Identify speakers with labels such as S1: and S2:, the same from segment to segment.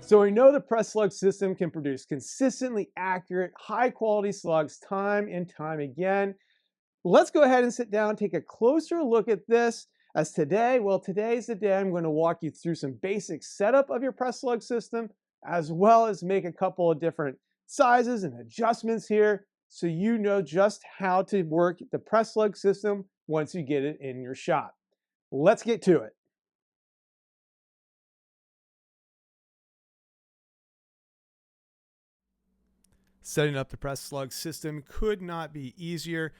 S1: So we know the Presslug system can produce consistently accurate, high quality slugs time and time again. Let's go ahead and sit down and take a closer look at this. As today, well, today's the day I'm going to walk you through some basic setup of your Presslug system, as well as make a couple of different sizes and adjustments here so you know just how to work the Presslug system once you get it in your shop. Let's get to it. Setting up the Presslug system could not be easier.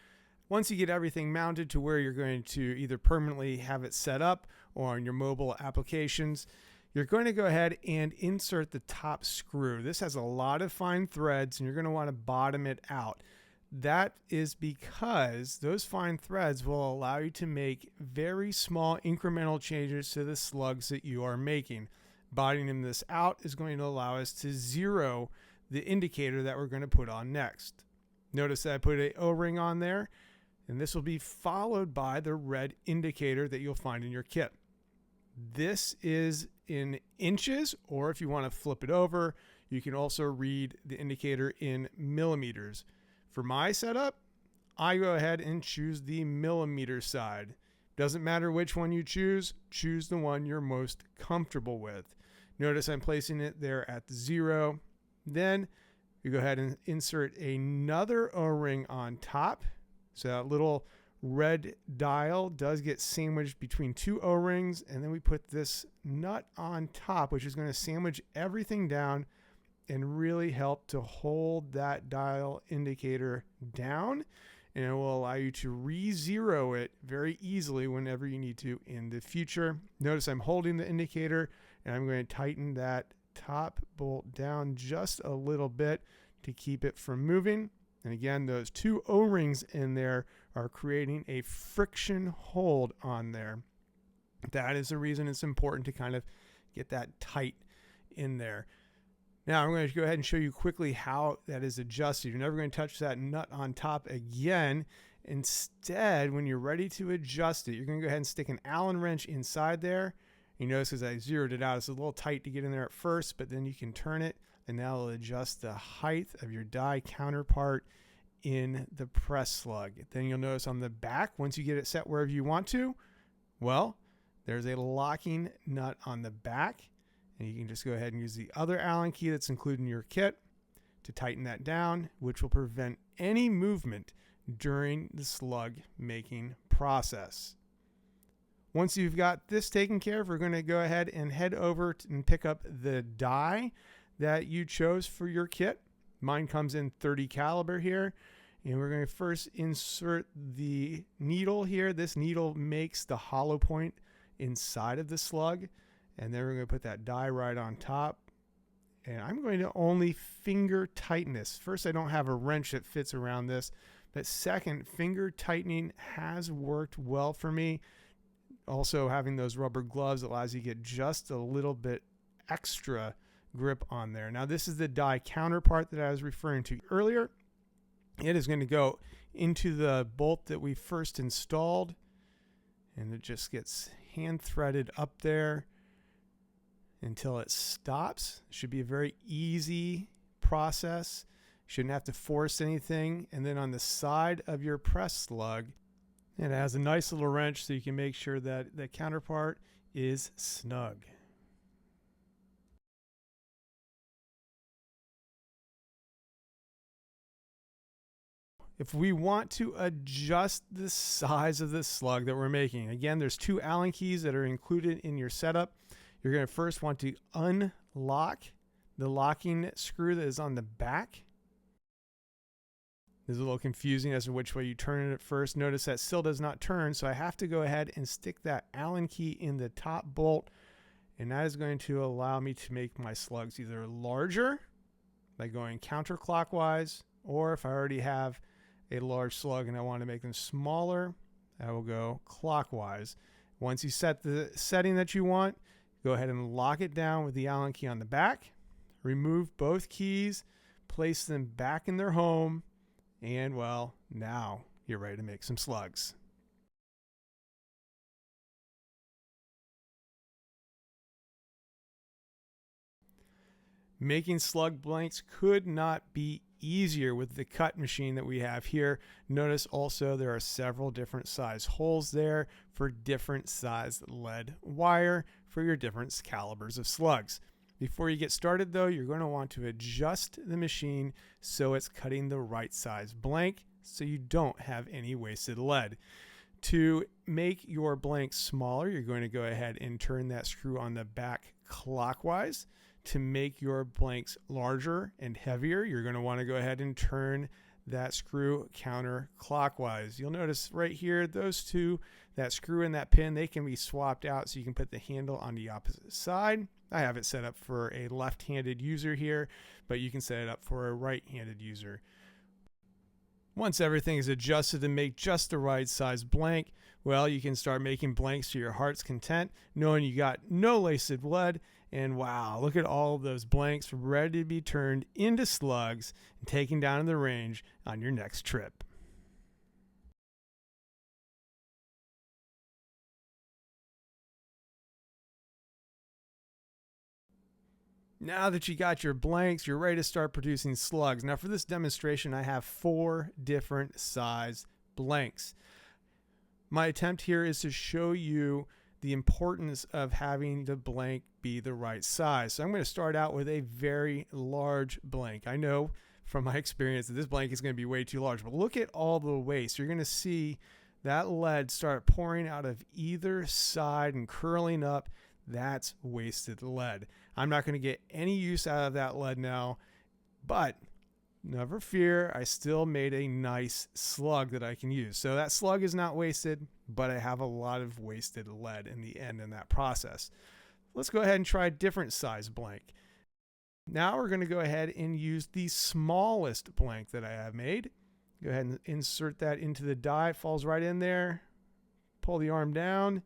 S1: Once you get everything mounted to where you're going to either permanently have it set up or on your mobile applications, you're going to go ahead and insert the top screw. This has a lot of fine threads and you're going to want to bottom it out. That is because those fine threads will allow you to make very small incremental changes to the slugs that you are making. Bottoming this out is going to allow us to zero the indicator that we're going to put on next. Notice that I put an O-ring on there, and this will be followed by the red indicator that you'll find in your kit. This is in inches, or if you want to flip it over, you can also read the indicator in millimeters. For my setup, I go ahead and choose the millimeter side. Doesn't matter which one you choose the one you're most comfortable with. Notice I'm placing it there at 0. Then you go ahead and insert another O-ring on top. So that little red dial does get sandwiched between two O-rings, and then we put this nut on top, which is going to sandwich everything down and really help to hold that dial indicator down, and it will allow you to re-zero it very easily whenever you need to in the future. Notice I'm holding the indicator, and I'm going to tighten that top bolt down just a little bit to keep it from moving. And again, those two O-rings in there are creating a friction hold on there. That is the reason it's important to kind of get that tight in there. Now I'm going to go ahead and show you quickly how that is adjusted. You're never going to touch that nut on top again. Instead, when you're ready to adjust it, you're going to go ahead and stick an Allen wrench inside there. You notice as I zeroed it out, it's a little tight to get in there at first, but then you can turn it, and now it'll adjust the height of your die counterpart in the Presslug. Then you'll notice on the back, once you get it set wherever you want to, well, there's a locking nut on the back, and you can just go ahead and use the other Allen key that's included in your kit to tighten that down, which will prevent any movement during the slug making process. Once you've got this taken care of, we're going to go ahead and head over and pick up the die that you chose for your kit. Mine comes in 30 caliber here. And we're going to first insert the needle here. This needle makes the hollow point inside of the slug. And then we're going to put that die right on top. And I'm going to only finger tighten this. First, I don't have a wrench that fits around this. But second, finger tightening has worked well for me. Also, having those rubber gloves allows you to get just a little bit extra grip on there. Now, this is the die counterpart that I was referring to earlier. It is going to go into the bolt that we first installed, and it just gets hand threaded up there until it stops. It should be a very easy process. You shouldn't have to force anything. And then on the side of your Presslug, it has a nice little wrench so you can make sure that the counterpart is snug. If we want to adjust the size of the slug that we're making, again, there's two Allen keys that are included in your setup. You're going to first want to unlock the locking screw that is on the back. This is a little confusing as to which way you turn it at first. Notice that still does not turn, so I have to go ahead and stick that Allen key in the top bolt, and that is going to allow me to make my slugs either larger by going counterclockwise, or if I already have a large slug and I want to make them smaller, I will go clockwise. Once you set the setting that you want, go ahead and lock it down with the Allen key on the back. Remove both keys, place them back in their home, and well, now you're ready to make some slugs. Making slug blanks could not be easier with the cut machine that we have here. Notice also there are several different size holes there for different size lead wire for your different calibers of slugs. Before you get started though, you're going to want to adjust the machine so it's cutting the right size blank so you don't have any wasted lead. To make your blank smaller, you're going to go ahead and turn that screw on the back clockwise. To make your blanks larger and heavier, you're going to want to go ahead and turn that screw counterclockwise. You'll notice right here, those two, that screw and that pin, they can be swapped out so you can put the handle on the opposite side. I have it set up for a left-handed user here, but you can set it up for a right-handed user. Once everything is adjusted to make just the right size blank, well, you can start making blanks to your heart's content, knowing you got no wasted lead. And wow, look at all of those blanks ready to be turned into slugs and taken down in the range on your next trip. Now that you got your blanks, you're ready to start producing slugs. Now for this demonstration, I have 4 different size blanks. My attempt here is to show you the importance of having the blank be the right size. So I'm going to start out with a very large blank. I know from my experience that this blank is going to be way too large, but look at all the waste. You're going to see that lead start pouring out of either side and curling up. That's wasted lead. I'm not going to get any use out of that lead now, but never fear, I still made a nice slug that I can use. So that slug is not wasted, but I have a lot of wasted lead in the end in that process. Let's go ahead and try a different size blank. Now we're going to go ahead and use the smallest blank that I have made. Go ahead and insert that into the die. It falls right in there. Pull the arm down.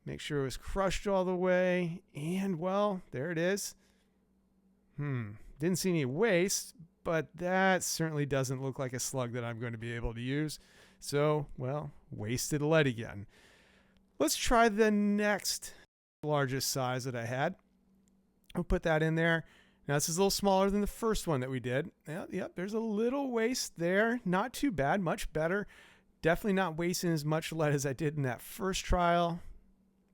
S1: Make sure it was crushed all the way. And well, there it is. Didn't see any waste, but that certainly doesn't look like a slug that I'm going to be able to use. So, well, wasted lead again. Let's try the next largest size that I had. I'll put that in there. Now this is a little smaller than the first one that we did. Yep, there's a little waste there. Not too bad, much better. Definitely not wasting as much lead as I did in that first trial.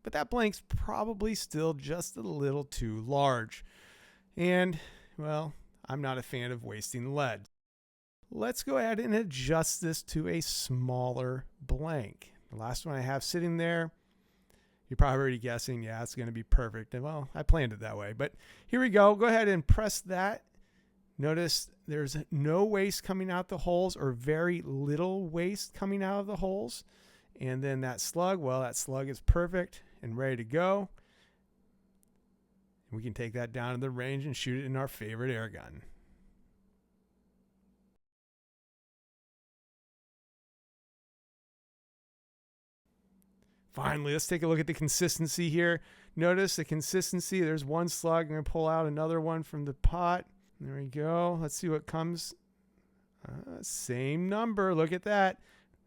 S1: But that blank's probably still just a little too large. And, well, I'm not a fan of wasting lead. Let's go ahead and adjust this to a smaller blank. The last one I have sitting there, you're probably already guessing, yeah, it's going to be perfect. And well, I planned it that way. But here we go. Go ahead and press that. Notice there's no waste coming out the holes, or very little waste coming out of the holes. And then that slug, well, that slug is perfect and ready to go. We can take that down to the range and shoot it in our favorite air gun. Finally, let's take a look at the consistency here. Notice the consistency. There's one slug. I'm going to pull out another one from the pot. There we go. Let's see what comes. Same number. Look at that.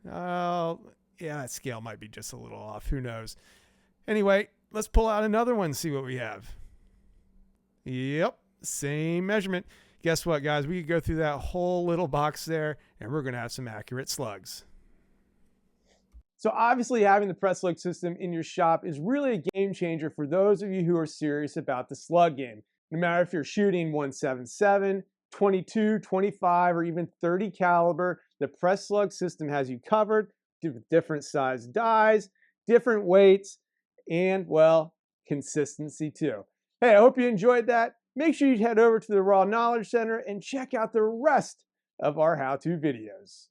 S1: Yeah, that scale might be just a little off. Who knows? Anyway, let's pull out another one and see what we have. Yep, same measurement. Guess what, guys? We could go through that whole little box there, and we're going to have some accurate slugs. So obviously having the Presslug system in your shop is really a game changer for those of you who are serious about the slug game. No matter if you're shooting 177, 22, 25, or even 30 caliber, the Presslug system has you covered with different size dies, different weights, and, well, consistency too. Hey, I hope you enjoyed that. Make sure you head over to the Raw Knowledge Center and check out the rest of our how-to videos.